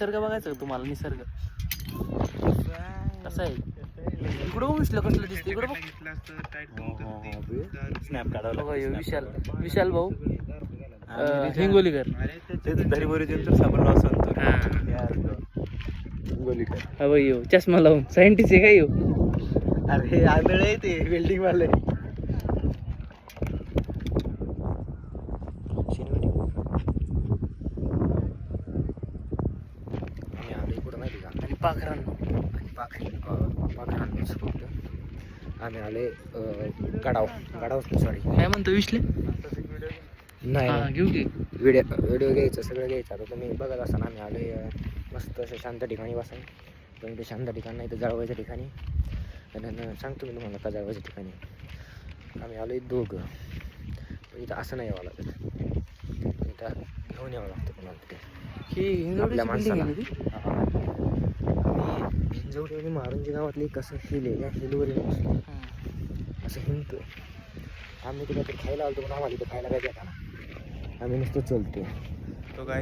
निसर्ग बघायचं का तुम्हाला? निसर्ग कसं आहे इकडं विसलं कसलं दिसतं इकडं बघ. स्नॅप काढावं बघा विशाल भाऊ हिंगोलीकर. तेच दरीवरी तर साबण नाव सांगतो हिंगोलीकर. हा भाई येऊ चष्मा लावून सायंटिस्ट आहे काय येऊ. अरे आंधळे आहे ते वेल्डिंग वाले. आणि पाखरांनो आम्ही आले गडाव सॉरी काय म्हणतो विश्ले? नाही घेऊ की व्हिडिओ घ्यायचं सगळं घ्यायचं. आता तुम्ही बघत असताना आम्ही आले मस्त असं शांत ठिकाणी बसाय. पण ते शांत ठिकाण नाही तर जळवायच्या ठिकाणी. आणि सांगतो मी तुम्हाला का जळवायच्या ठिकाणी आम्ही आलो दोघं. पण इथं असं नाही यावं लागत, इथं घेऊन यावं लागतं कोणाला तरी आपल्या माणसाला. हिंजवडी मारुंजी गावातली कसं हिल आहे, या हिलवर असं हिंडतो. आम्ही तिला ते खायला आलतो पण आम्हाला तिथं खायला काय देताना आम्ही नुसतं चलतो. तो काय